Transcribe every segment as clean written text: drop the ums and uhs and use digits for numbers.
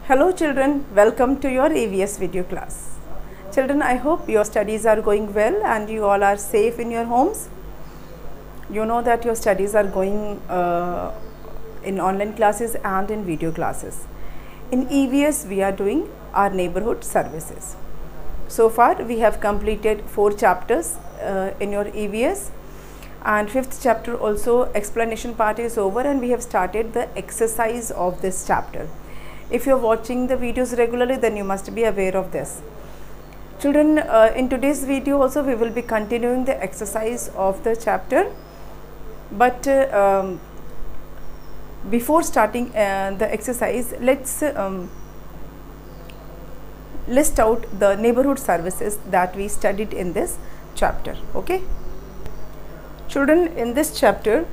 Hello children, welcome to your EVS video class. Children, I hope your studies are going well and you all are safe in your homes. You know that your studies are going in online classes and in video classes. In EVS, we are doing our neighborhood services. So far, we have completed 4 chapters in your EVS, and 5th chapter also explanation part is over, and we have started the exercise of this chapter. If you are watching the videos regularly, then you must be aware of this. Children, in today's video also we will be continuing the exercise of the chapter, but before starting the exercise, let's list out the neighborhood services that we studied in this chapter. Okay, children, in this chapter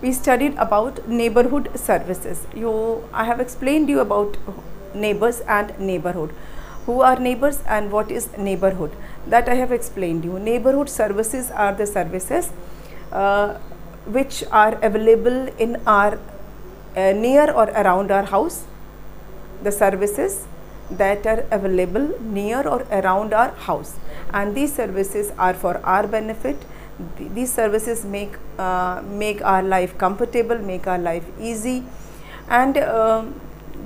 we studied about neighborhood services. I have explained you about neighbors and neighborhood. Who are neighbors and what is neighborhood? That I have explained you. Neighborhood services are the services which are available in our near or around our house. The services that are available near or around our house, and these services are for our benefit. These services make our life comfortable, make our life easy, and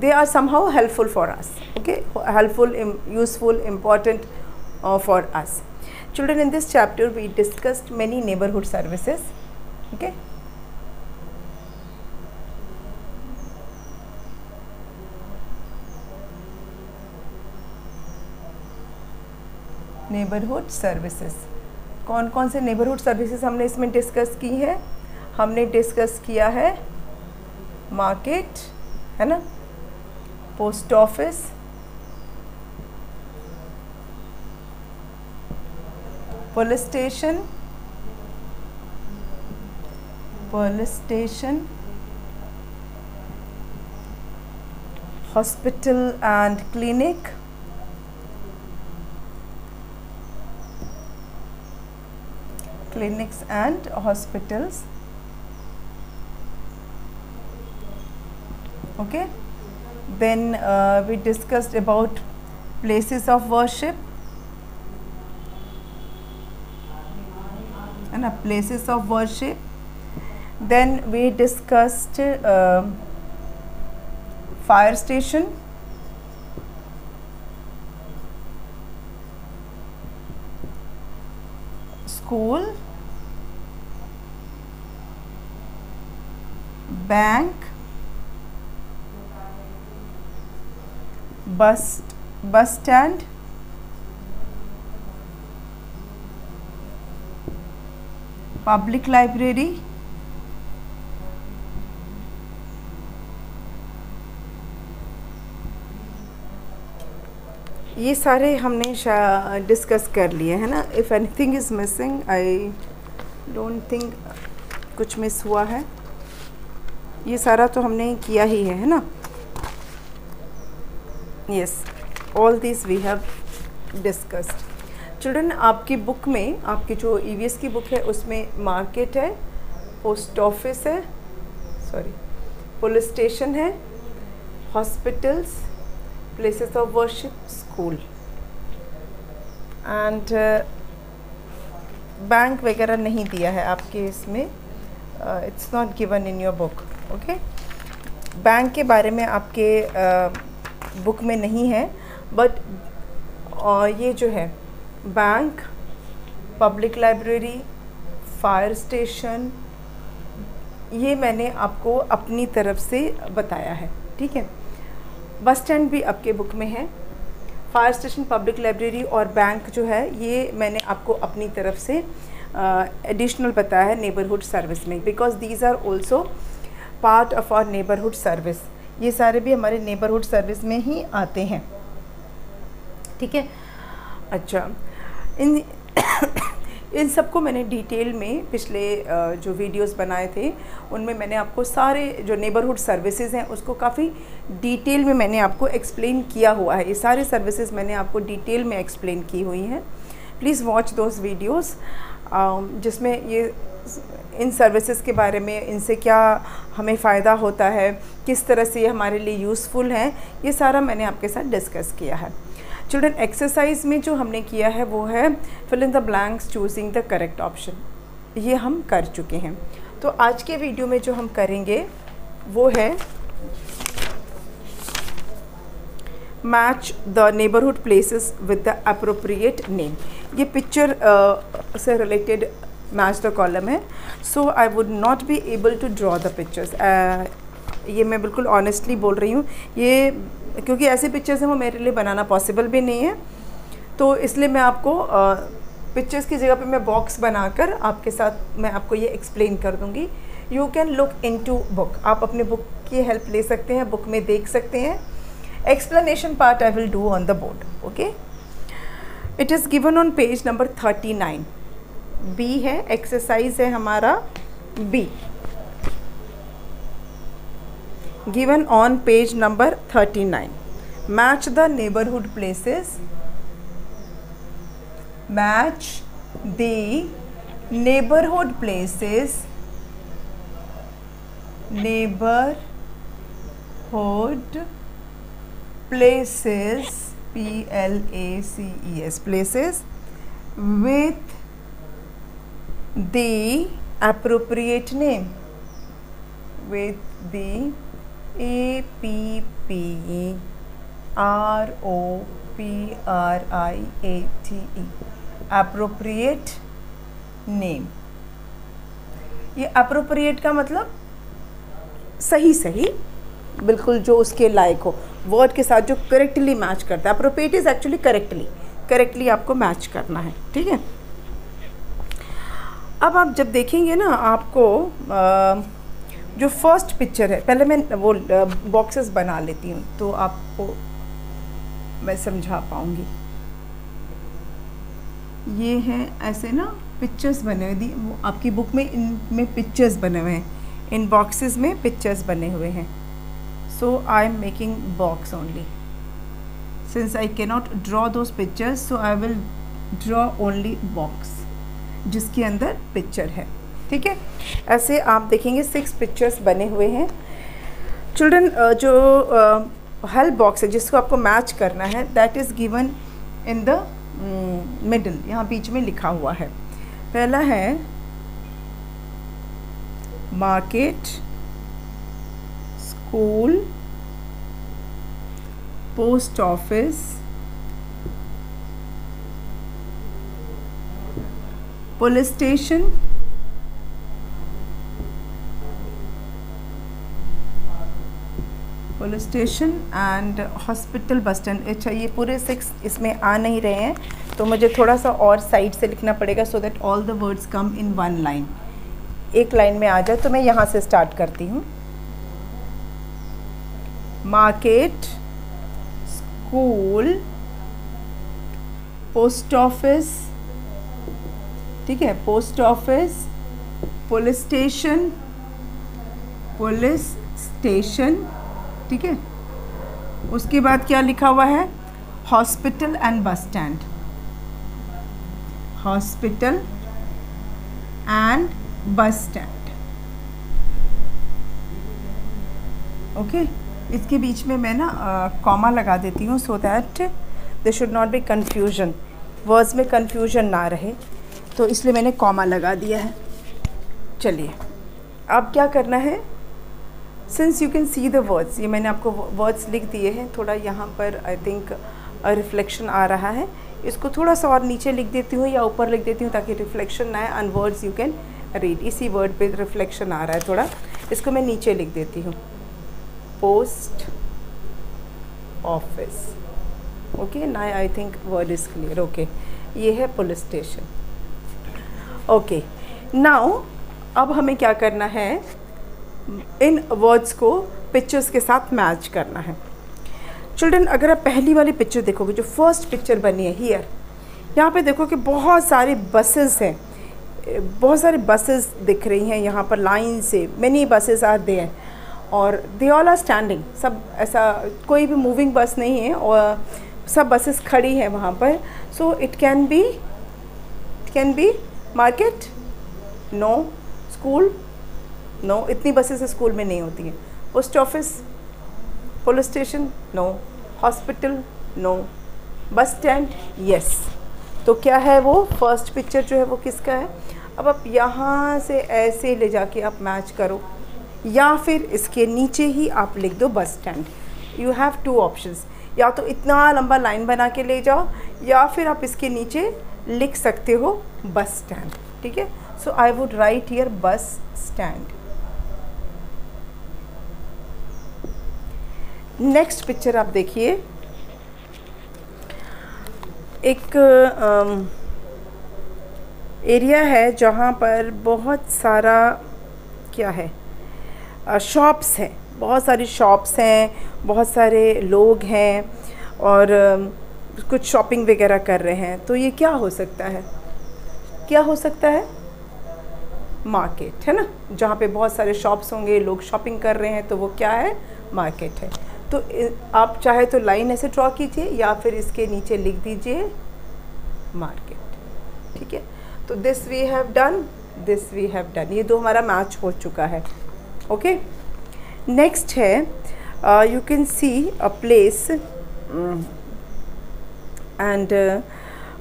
they are somehow helpful for us. Okay, helpful, useful, important for us. Children, in this chapter we discussed many neighborhood services. Okay, neighborhood services. कौन कौन से neighbourhood services हमने इसमें discuss की है? हमने discuss किया है मार्केट, है ना, post office, police station, hospital and clinic, clinics and hospitals. Okay, then we discussed about places of worship and places of worship. Then we discussed fire station, school, bank, bus stand, public library, ये सारे हमने discuss कर लिए है ना. If anything is missing, I don't think कुछ miss हुआ है. ये सारा तो हमने किया ही है ना. Yes, all this we have discussed. Children, आपकी बुक में, आपकी जो ईवीएस की बुक है उसमें मार्केट है, पोस्ट ऑफिस है, सॉरी पुलिस स्टेशन है, hospitals, places of worship, school and bank वगैरह नहीं दिया है आपके इसमें. It's not given in your book. Okay, bank के बारे में आपके बुक में नहीं है, बट ये जो है bank, public library, fire station, ये मैंने आपको अपनी तरफ से बताया है. ठीक है, बस स्टैंड भी आपके बुक में है. फायर स्टेशन, पब्लिक लाइब्रेरी और बैंक जो है ये मैंने आपको अपनी तरफ से एडिशनल बताया है नेबरहुड सर्विस में, because these are also part of our neighbourhood service. ये सारे भी हमारे नेबरहुड सर्विस में ही आते हैं. ठीक है. अच्छा, इन सबको मैंने डिटेल में पिछले जो वीडियोस बनाए थे उनमें मैंने आपको सारे जो नेबरहुड सर्विसेज हैं उसको काफ़ी डिटेल में मैंने आपको एक्सप्लेन किया हुआ है. ये सारे सर्विसेज मैंने आपको डिटेल में एक्सप्लेन की हुई हैं. प्लीज़ वॉच दोज वीडियोस जिसमें ये इन सर्विसेज के बारे में, इनसे क्या हमें फ़ायदा होता है, किस तरह से ये हमारे लिए यूज़फुल हैं, ये सारा मैंने आपके साथ डिस्कस किया है। चिल्ड्रन, एक्सरसाइज में जो हमने किया है वो है fill in the blanks choosing the correct option, ये हम कर चुके हैं। तो आज के वीडियो में जो हम करेंगे वो है match the neighbourhood places with the appropriate name. ये पिक्चर से रिलेटेड मैच द कॉलम है, so I would not be able to draw the pictures. ये मैं बिल्कुल ऑनेस्टली बोल रही हूँ, ये क्योंकि ऐसे पिक्चर्स हैं वो मेरे लिए बनाना पॉसिबल भी नहीं है, तो इसलिए मैं आपको पिक्चर्स की जगह पे मैं बॉक्स बनाकर आपके साथ मैं आपको ये एक्सप्लेन कर दूँगी। You can look into book, आप अपने बुक की हेल्प ले सकते हैं, बुक में देख सकते हैं। Explanation part I will do on the board, okay. It is given on page number 39। B है, एक्सरसाइज है हमारा B, given on page number 39। Match the neighbourhood places, match the neighbourhood places, neighbourhood places, PLACES, places with the appropriate name, with the APPROPRIATE, appropriate name। ये appropriate का मतलब सही सही, बिल्कुल जो उसके लायक हो, वर्ड के साथ जो करेक्टली मैच करता है। अप्रोप्रिएट इज एक्चुअली करेक्टली आपको मैच करना है, ठीक है। अब आप जब देखेंगे ना, आपको जो फर्स्ट पिक्चर है, पहले मैं वो बॉक्सेस बना लेती हूँ तो आपको मैं समझा पाऊँगी। ये है ऐसे ना पिक्चर्स बने हुए, वो आपकी बुक में इनमें पिक्चर्स बने हुए हैं, इन बॉक्सेस में पिक्चर्स बने हुए हैं। So I am making box only. Since I cannot draw those pictures, so I will draw only box जिसके अंदर पिक्चर है, ठीक है। ऐसे आप देखेंगे 6 पिक्चर्स बने हुए हैं। चिल्ड्रन, जो हेल्प बॉक्स है जिसको आपको मैच करना है, that is given in the middle, यहाँ बीच में लिखा हुआ है। पहला है market, school, post office, police station, and hospital, bus stand. अच्छा, ये पूरे 6 इसमें आ नहीं रहे हैं, तो मुझे थोड़ा सा और साइड से लिखना पड़ेगा, so that all the words come in one line, एक लाइन में आ जाए। तो मैं यहाँ से स्टार्ट करती हूँ। मार्केट, स्कूल, पोस्ट ऑफिस, ठीक है, पोस्ट ऑफिस, पुलिस स्टेशन, ठीक है। उसके बाद क्या लिखा हुआ है? Hospital and bus stand, hospital and bus stand, okay. इसके बीच में मैं ना कॉमा लगा देती हूँ, so that there should not be confusion, words में कन्फ्यूजन ना रहे, तो इसलिए मैंने कॉमा लगा दिया है। चलिए, अब क्या करना है, since you can see the words, ये मैंने आपको वर्ड्स लिख दिए हैं। थोड़ा यहाँ पर आई थिंक रिफ्लेक्शन आ रहा है, इसको थोड़ा सा और नीचे लिख देती हूँ या ऊपर लिख देती हूँ ताकि रिफ्लेक्शन ना आए, and words you can read. इसी वर्ड पे रिफ्लेक्शन आ रहा है थोड़ा, इसको मैं नीचे लिख देती हूँ, post office, okay. Now I think word is clear, okay. ये है पुलिस स्टेशन, ओके। नाउ अब हमें क्या करना है, इन वर्ड्स को पिक्चर्स के साथ मैच करना है। चिल्ड्रन, अगर आप पहली वाली पिक्चर देखोगे, जो फर्स्ट पिक्चर बनी है हियर, यहाँ पे देखो कि बहुत सारी बसेस हैं, बहुत सारी बसेस दिख रही हैं यहाँ पर लाइन से, मैनी बसेस आर देयर और दे ऑल आर स्टैंडिंग, सब ऐसा कोई भी मूविंग बस नहीं है और सब बसेस खड़ी हैं वहाँ पर। So it can be market, no, school, no, इतनी बसेस स्कूल में नहीं होती हैं। Post office, police station, no. Hospital, no. Bus stand, yes. तो क्या है वो फर्स्ट पिक्चर जो है वो किसका है? अब आप यहाँ से ऐसे ले जाके आप मैच करो, या फिर इसके नीचे ही आप लिख दो bus stand. You have two options, या तो इतना लंबा लाइन बना के ले जाओ, या फिर आप इसके नीचे लिख सकते हो बस स्टैंड, ठीक है। So I would write here bus stand. Next picture आप देखिए, एक एरिया है जहाँ पर बहुत सारा क्या है, शॉप्स हैं, बहुत सारी शॉप्स हैं, बहुत सारे लोग हैं और कुछ शॉपिंग वगैरह कर रहे हैं। तो ये क्या हो सकता है? क्या हो सकता है? मार्केट, है ना, जहाँ पे बहुत सारे शॉप्स होंगे, लोग शॉपिंग कर रहे हैं, तो वो क्या है? मार्केट है। तो आप चाहे तो लाइन ऐसे ड्रॉ कीजिए या फिर इसके नीचे लिख दीजिए मार्केट, ठीक है। तो this we have done, this we have done, ये दो हमारा मैच हो चुका है। ओके, नेक्स्ट है you can see a place and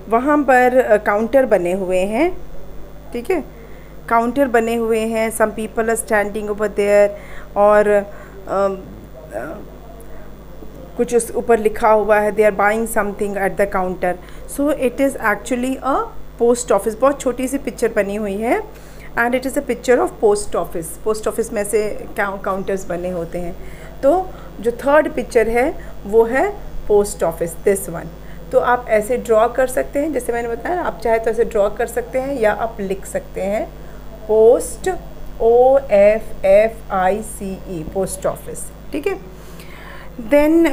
वहाँ पर काउंटर बने हुए हैं, ठीक है, काउंटर बने हुए हैं, some people are standing over there, और कुछ उस ऊपर लिखा हुआ है they are buying something at the counter. So it is actually a post office. बहुत छोटी सी पिक्चर बनी हुई है and it is a picture of post office. Post office में से काउंटर्स बने होते हैं। तो जो थर्ड पिक्चर है वो है पोस्ट ऑफिस, दिस वन। तो आप ऐसे ड्रॉ कर सकते हैं, जैसे मैंने बताया, आप चाहे तो ऐसे ड्रॉ कर सकते हैं या आप लिख सकते हैं पोस्ट, OFFICE, पोस्ट ऑफिस, ठीक है। देन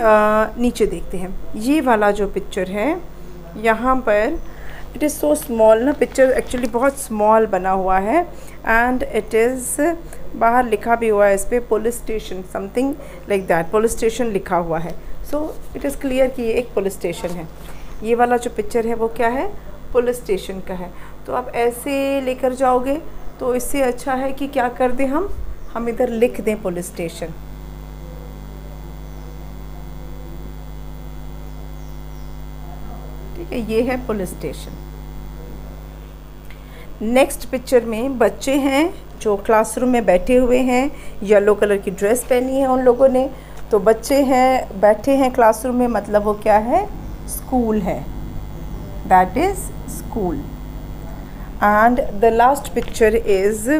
नीचे देखते हैं, ये वाला जो पिक्चर है यहाँ पर, इट इज़ सो स्मॉल ना, पिक्चर एक्चुअली बहुत स्मॉल बना हुआ है एंड इट इज़, बाहर लिखा भी हुआ है इस पर police station, something like that, police station लिखा हुआ है। सो इट इज़ क्लियर कि ये एक पुलिस स्टेशन है। ये वाला जो पिक्चर है वो क्या है? पुलिस स्टेशन का है। तो आप ऐसे लेकर जाओगे तो इससे अच्छा है कि क्या कर दें, हम इधर लिख दें पुलिस स्टेशन, ठीक है, ये है पुलिस स्टेशन। नेक्स्ट पिक्चर में बच्चे हैं जो क्लासरूम में बैठे हुए हैं, येलो कलर की ड्रेस पहनी है उन लोगों ने। तो बच्चे हैं, बैठे हैं क्लासरूम में, मतलब वो क्या है? स्कूल है, that is school. And the last picture is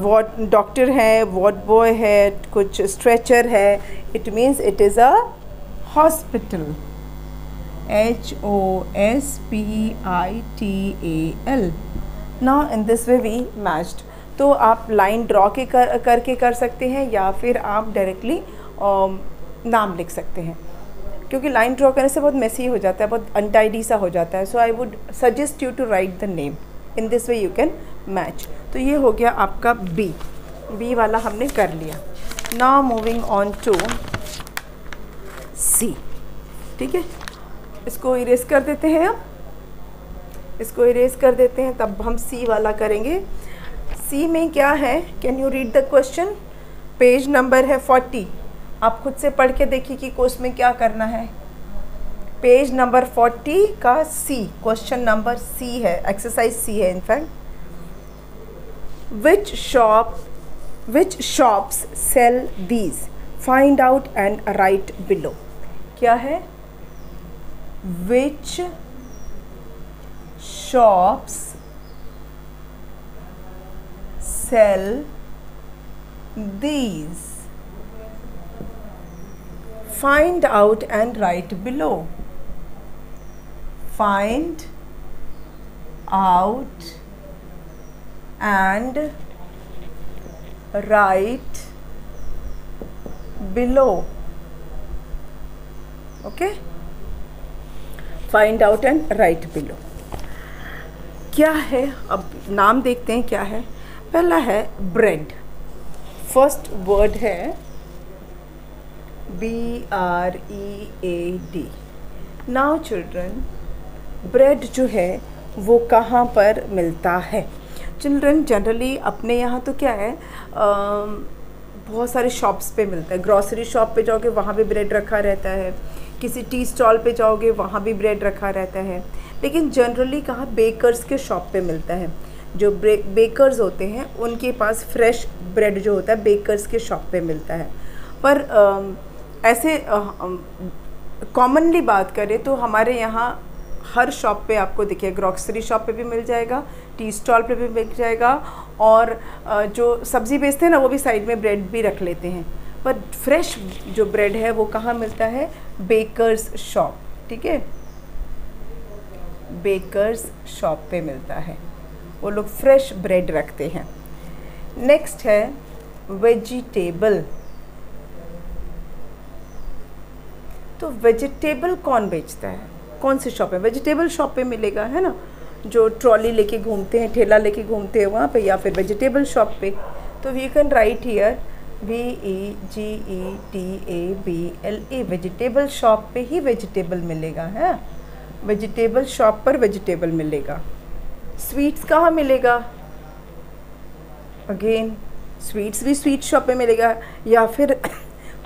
what doctor है, वॉट बॉय है, कुछ स्ट्रेचर है, it means it is a hospital, HOSPITAL। Now in this way we matched. तो आप लाइन ड्रॉ के करके कर सकते हैं या फिर आप डायरेक्टली नाम लिख सकते हैं, क्योंकि लाइन ड्रॉ करने से बहुत मेसी हो जाता है, बहुत अनटाइडी सा हो जाता है। So I would suggest you to write the name, in this way you can match. तो ये हो गया आपका बी वाला हमने कर लिया। नाउ मूविंग ऑन टू सी, ठीक है। इसको इरेज कर देते हैं, अब इसको इरेज कर देते हैं, तब हम सी वाला करेंगे। सी में क्या है? Can you read the question? Page number है 40। आप खुद से पढ़ के देखिए कि कोर्स में क्या करना है। पेज नंबर 40 का सी, क्वेश्चन नंबर सी है, एक्सरसाइज सी है in fact. Which shops sell these, find out and write below. क्या है? Which shops sell these, find out and write below. Find out and write below. Okay, find out and write below. क्या है? अब नाम देखते हैं क्या है। पहला है ब्रेड, फर्स्ट वर्ड है BREAD। नाउ चिल्ड्रन, ब्रेड जो है वो कहाँ पर मिलता है? चिल्ड्रन जनरली अपने यहाँ तो क्या है, बहुत सारे शॉप्स पे मिलता है। ग्रॉसरी शॉप पे जाओगे वहाँ भी ब्रेड रखा रहता है, किसी टी स्टॉल पे जाओगे वहाँ भी ब्रेड रखा रहता है, लेकिन जनरली कहाँ बेकर्स के शॉप पे मिलता है। जो बेकर्स होते हैं उनके पास फ्रेश ब्रेड जो होता है बेकर्स के शॉप पे मिलता है। पर ऐसे कॉमनली बात करें तो हमारे यहाँ हर शॉप पे आपको दिखे, ग्रॉसरी शॉप पे भी मिल जाएगा, टी स्टॉल पे भी मिल जाएगा, और जो सब्ज़ी बेचते हैं ना वो भी साइड में ब्रेड भी रख लेते हैं। पर फ्रेश जो ब्रेड है वो कहाँ मिलता है? बेकर्स शॉप, ठीक है, बेकर्स शॉप पे मिलता है, वो लोग फ्रेश ब्रेड रखते हैं। नेक्स्ट है वेजिटेबल। तो वेजिटेबल कौन बेचता है, कौन सी शॉप है? वेजिटेबल शॉप पे मिलेगा, है ना, जो ट्रॉली लेके घूमते हैं, ठेला लेके घूमते हैं वहाँ पे, या फिर वेजिटेबल शॉप पे। तो we can write here VEGETABLE, vegetable shop पे ही वेजिटेबल मिलेगा, है, वेजिटेबल शॉप पर वेजिटेबल मिलेगा। स्वीट्स कहाँ मिलेगा? अगेन स्वीट्स भी स्वीट शॉप पे मिलेगा, या फिर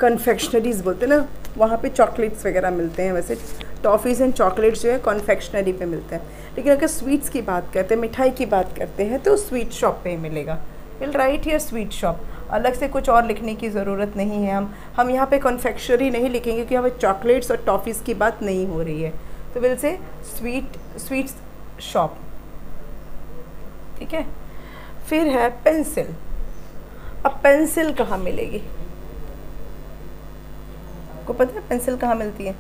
कन्फेक्शनरीज बोलते हैं ना, वहाँ पे चॉकलेट्स वगैरह मिलते हैं। वैसे टॉफ़ीज़ एंड चॉकलेट्स जो है कन्फेक्शनरी पे मिलते हैं, लेकिन अगर स्वीट्स की बात करते हैं, मिठाई की बात करते हैं, तो स्वीट शॉप पे ही मिलेगा। Will write here sweet shop, अलग से कुछ और लिखने की ज़रूरत नहीं है। हम यहाँ पे कन्फेक्शनरी नहीं लिखेंगे क्योंकि हमें चॉकलेट्स और टॉफ़ीज़ की बात नहीं हो रही है। तो विल से स्वीट्स शॉप, ठीक है। फिर है पेंसिल। अब पेंसिल कहाँ मिलेगी? आपको पता है पेंसिल कहाँ मिलती है?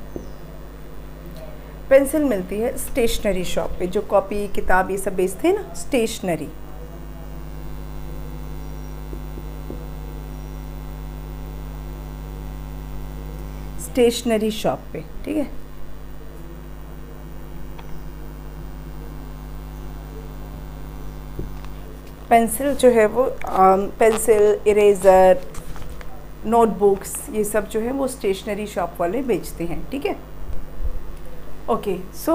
पेंसिल मिलती है स्टेशनरी शॉप पे, जो कॉपी किताब ये सब बेचते हैं ना, स्टेशनरी। स्टेशनरी शॉप पे, ठीक है। पेंसिल जो है वो पेंसिल, इरेज़र, नोटबुक्स, ये सब जो है वो स्टेशनरी शॉप वाले बेचते हैं, ठीक है। ओके, सो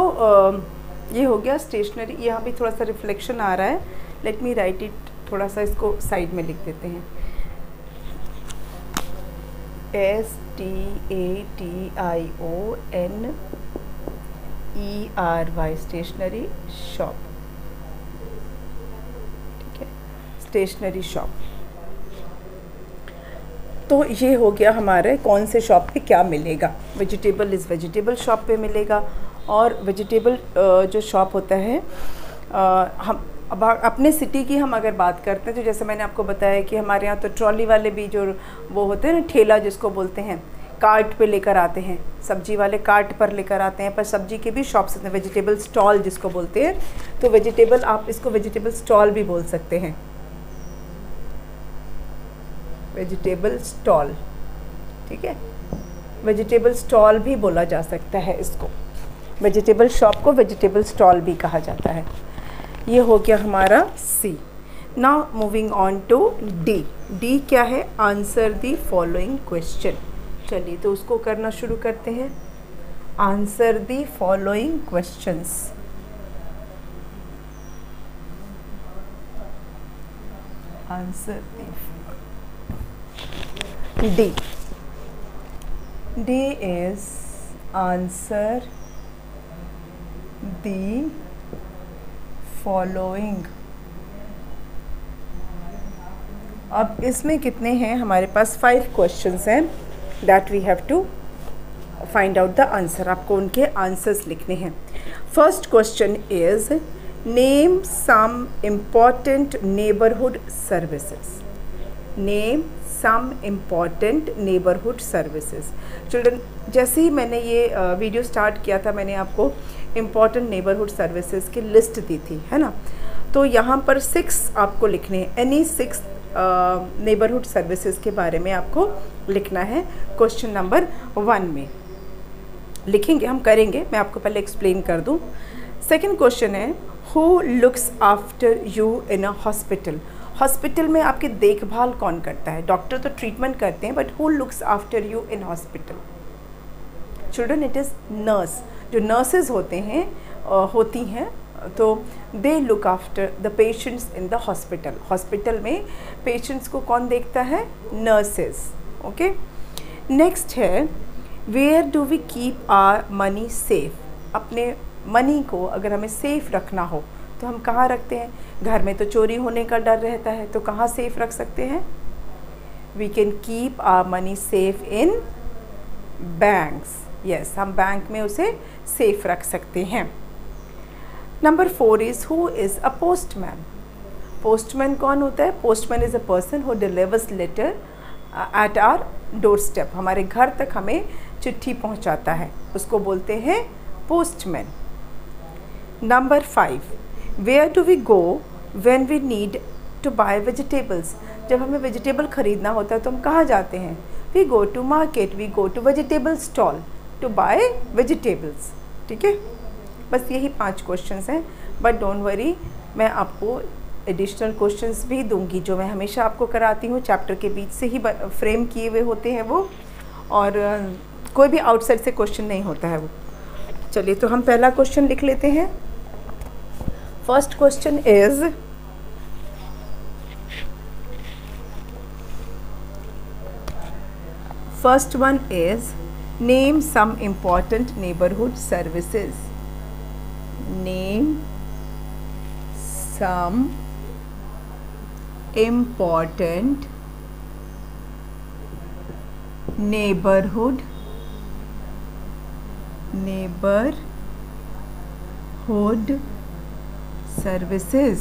ये हो गया स्टेशनरी। यहाँ भी थोड़ा सा रिफ्लेक्शन आ रहा है, लेट मी राइट इट, थोड़ा सा इसको साइड में लिख देते हैं। STATIONERY, स्टेशनरी शॉप, ठीक है, स्टेशनरी शॉप। तो ये हो गया हमारे कौन से शॉप पे क्या मिलेगा। वेजिटेबल इज़ वेजिटेबल शॉप पे मिलेगा, और वेजिटेबल जो शॉप होता है, हम अब अपने सिटी की हम अगर बात करते हैं तो जैसे मैंने आपको बताया कि हमारे यहाँ तो ट्रॉली वाले भी जो वो होते हैं ना, ठेला जिसको बोलते हैं, कार्ट पे लेकर आते हैं, सब्जी वाले कार्ट पर लेकर आते हैं, पर सब्जी के भी शॉप्स होते हैं, वेजिटेबल स्टॉल जिसको बोलते हैं। तो वेजिटेबल, आप इसको वेजिटेबल स्टॉल भी बोल सकते हैं, वेजिटेबल स्टॉल, ठीक है, वेजिटेबल स्टॉल भी बोला जा सकता है इसको। वेजिटेबल शॉप को वेजिटेबल स्टॉल भी कहा जाता है। ये हो गया हमारा C. Now moving on to D. D क्या है? Answer the following question. चलिए तो उसको करना शुरू करते हैं। Answer the following questions. Answer D. D is answer the following. अब इसमें कितने हैं हमारे पास? 5 क्वेश्चंस हैं that we have to find out the answer. आपको उनके आंसर्स लिखने हैं। First question is name some important neighbourhood services. Name some important neighbourhood services. Children, जैसे ही मैंने ये वीडियो स्टार्ट किया था, मैंने आपको इम्पॉर्टेंट नेबरहुड सर्विसेज की लिस्ट दी थी, है ना। तो यहाँ पर 6 आपको लिखने हैं। एनी 6 नेबरहुड सर्विसेज के बारे में आपको लिखना है। क्वेश्चन नंबर 1 में लिखेंगे, हम करेंगे, मैं आपको पहले एक्सप्लेन कर दूँ। सेकेंड क्वेश्चन है who looks after you in a hospital. Hospital में आपकी देखभाल कौन करता है? डॉक्टर तो ट्रीटमेंट करते हैं, but who looks after you in hospital? Children, it is nurse. जो नर्सेज होते हैं होती हैं तो they look after the patients in the hospital. Hospital में पेशेंट्स को कौन देखता है? नर्सेस। ओके, नेक्स्ट है where do we keep our money safe. अपने मनी को अगर हमें सेफ रखना हो तो हम कहाँ रखते हैं? घर में तो चोरी होने का डर रहता है, तो कहाँ सेफ रख सकते हैं? We can keep our money safe in banks. Yes, हम बैंक में उसे सेफ रख सकते हैं। Number 4 is who is a postman. Postman कौन होता है? Postman is a person who delivers letter at our doorstep. हमारे घर तक हमें चिट्ठी पहुंचाता है, उसको बोलते हैं postman. Number 5, where do we go when we need to buy vegetables. जब हमें वेजिटेबल ख़रीदना होता है तो हम कहाँ जाते हैं? We go to market, we go to vegetable stall to buy vegetables. ठीक है, बस यही 5 क्वेश्चंस हैं, बट डोंट वरी, मैं आपको एडिशनल क्वेश्चंस भी दूंगी जो मैं हमेशा आपको कराती हूँ। चैप्टर के बीच से ही फ्रेम किए हुए होते हैं वो, और कोई भी आउटसाइड से क्वेश्चन नहीं होता है वो। चलिए, तो हम पहला क्वेश्चन लिख लेते हैं। First question is first one is name some important neighbourhood services. Name some important neighborhood services।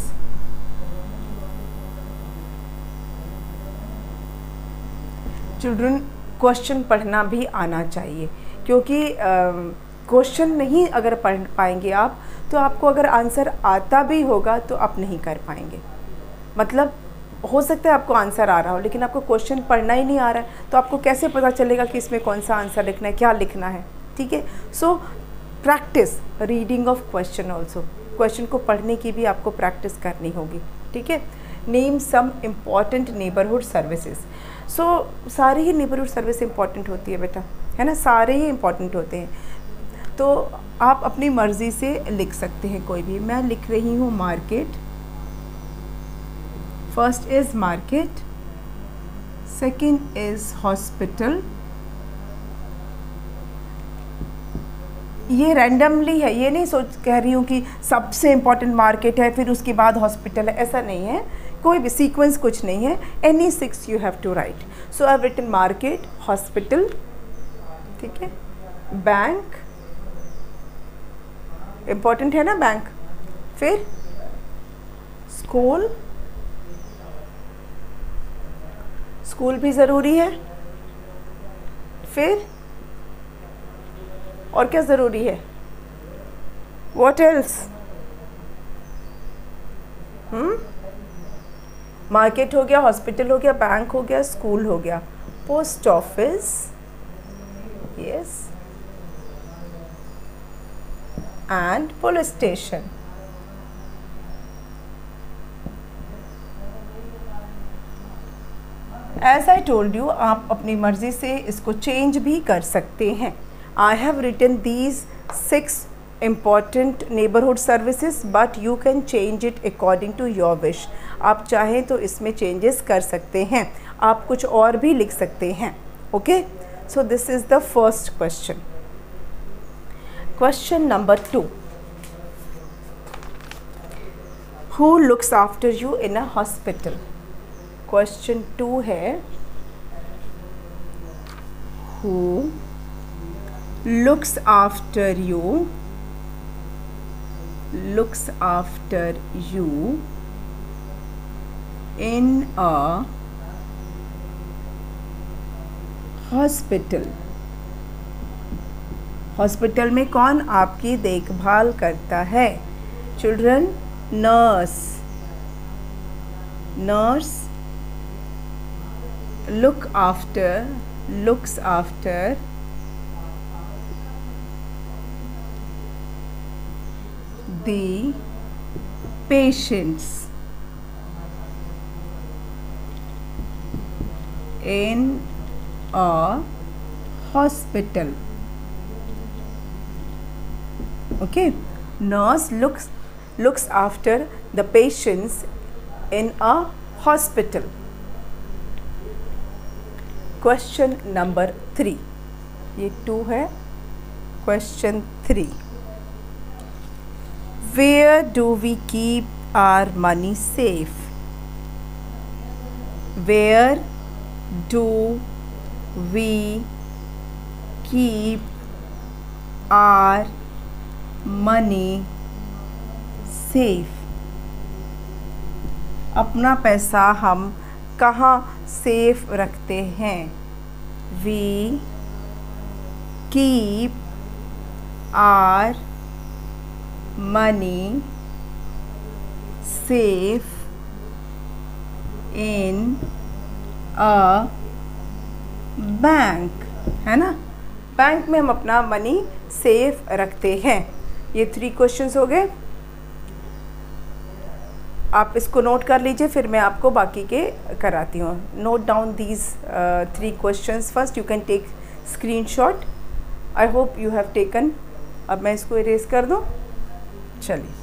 Children, question पढ़ना भी आना चाहिए, क्योंकि क्वेश्चन नहीं अगर पढ़ पाएंगे आप तो आपको अगर आंसर आता भी होगा तो आप नहीं कर पाएंगे। मतलब हो सकता है आपको आंसर आ रहा हो लेकिन आपको क्वेश्चन पढ़ना ही नहीं आ रहा है, तो आपको कैसे पता चलेगा कि इसमें कौन सा आंसर लिखना है, क्या लिखना है। ठीक है, so practice reading of question also. Question को पढ़ने की भी आपको प्रैक्टिस करनी होगी। ठीक है, name some important neighbourhood services. So सारी ही नेबरहुड सर्विस इम्पॉर्टेंट होती है बेटा, है ना, सारे ही इम्पॉर्टेंट होते हैं। तो आप अपनी मर्ज़ी से लिख सकते हैं कोई भी। मैं लिख रही हूँ market. First is market, second is hospital. ये रैंडमली है, ये नहीं सोच कह रही हूँ कि सबसे इम्पॉर्टेंट मार्केट है फिर उसके बाद हॉस्पिटल है, ऐसा नहीं है। कोई भी सीक्वेंस कुछ नहीं है, any 6 you have to write. So I have written market, hospital, ठीक है, बैंक, इम्पॉर्टेंट है ना बैंक, फिर स्कूल, स्कूल भी ज़रूरी है, फिर और क्या ज़रूरी है, व्हाट एल्स, मार्केट हो गया, हॉस्पिटल हो गया, बैंक हो गया, स्कूल हो गया, post office, yes, and police station. As I told you, आप अपनी मर्जी से इसको चेंज भी कर सकते हैं। I have written these 6 important neighborhood services, but you can change it according to your wish। आप चाहें तो इसमें चेंजेस कर सकते हैं, आप कुछ और भी लिख सकते हैं। Okay, so this is the first question. Question number 2, who looks after you in a hospital? Question 2 है, who looks after you in a hospital। Hospital में कौन आपकी देखभाल करता है? Children, nurse. Nurse looks after the patients in a hospital। Okay, nurse looks looks after the patients in a hospital? Question number 3. ये 2 है. Question 3. Where do we keep our money safe? Where do we keep our money safe? अपना पैसा हम कहाँ safe रखते हैं? We keep our money safe in a bank, है ना. बैंक में हम अपना मनी सेफ रखते हैं. ये 3 क्वेश्चंस हो गए. आप इसको नोट कर लीजिए, फिर मैं आपको बाकी के कराती हूँ. Note down these 3 questions first. You can take screenshot. I hope you have taken. अब मैं इसको इरेज कर दूँ. चलिए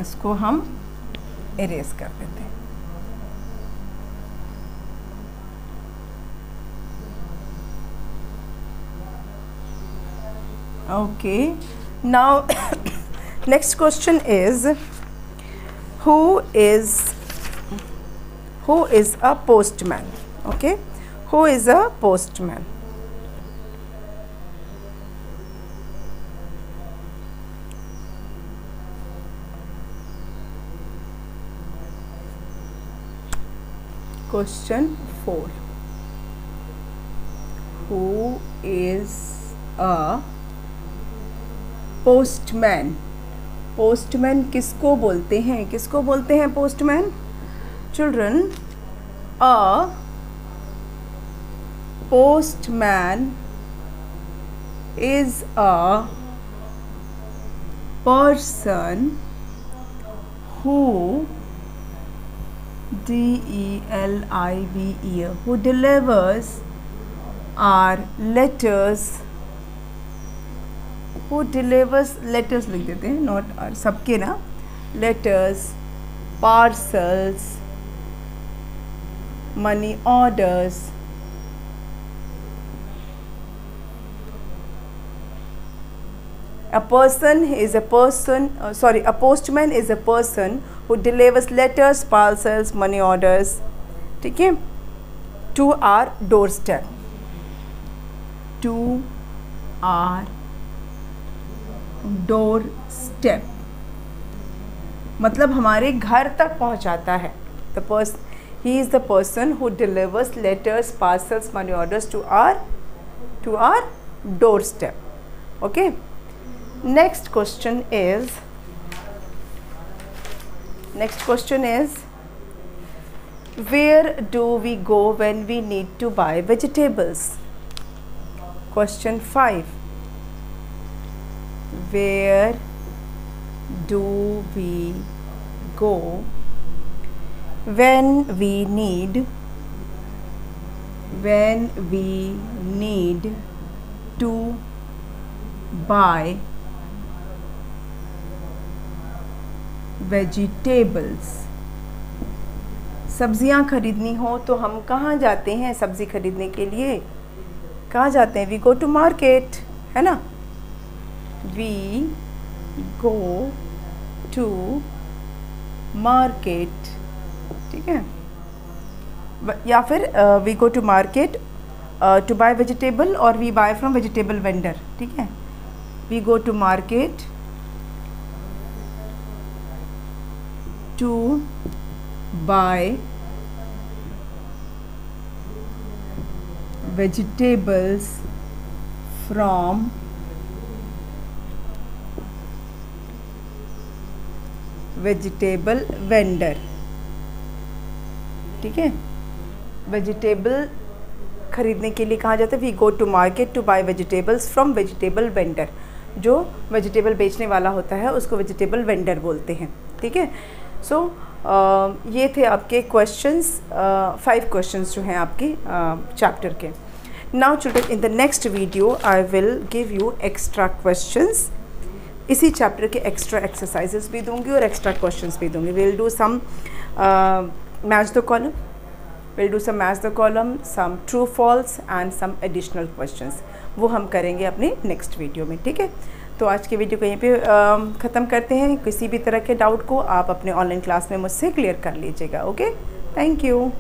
इसको हम इरेज कर देते हैं. Okay, now next question is who is a postman? Okay, who is a postman? Question 4. Who is a postman? Postman किसको बोलते हैं? किसको बोलते हैं postman? Children, a postman is a person who DELIVE who delivers our letters, who delivers letters लिख देते हैं, not our, सबके ना, letters, parcels, money orders. A postman is a person who delivers letters, parcels, money orders, ठीक है, to our doorstep. To our doorstep मतलब हमारे घर तक पहुंचाता है. He is the person who delivers letters, parcels, money orders to our doorstep. Okay. Next question is where do we go when we need to buy vegetables? Question 5. Where do we go when we need to buy vegetables? सब्जियां खरीदनी हो तो हम कहाँ जाते हैं? सब्जी खरीदने के लिए कहाँ जाते हैं? वी गो टू मार्केट, है ना. वी गो टू मार्केट, ठीक है. या फिर we go to market to buy vegetable और we buy from vegetable vendor, ठीक है. We go to market to buy vegetables from vegetable vendor, ठीक है. वेजिटेबल खरीदने के लिए कहाँ जाते हैं? We go to market to buy vegetables from vegetable vendor. जो वेजिटेबल बेचने वाला होता है उसको वेजिटेबल वेंडर बोलते हैं, ठीक है. सो ये थे आपके क्वेश्चंस, 5 क्वेश्चंस जो हैं आपके चैप्टर के. Now children, in the next video I will give you extra questions, इसी चैप्टर के एक्स्ट्रा एक्सरसाइजेस भी दूंगी और एक्स्ट्रा क्वेश्चंस भी दूंगी. Will do some match the column, will do some match the column, some true false and some additional questions. वो हम करेंगे अपने नेक्स्ट वीडियो में. ठीक है, तो आज की वीडियो को यहीं पे ख़त्म करते हैं. किसी भी तरह के डाउट को आप अपने ऑनलाइन क्लास में मुझसे क्लियर कर लीजिएगा. Okay, thank you.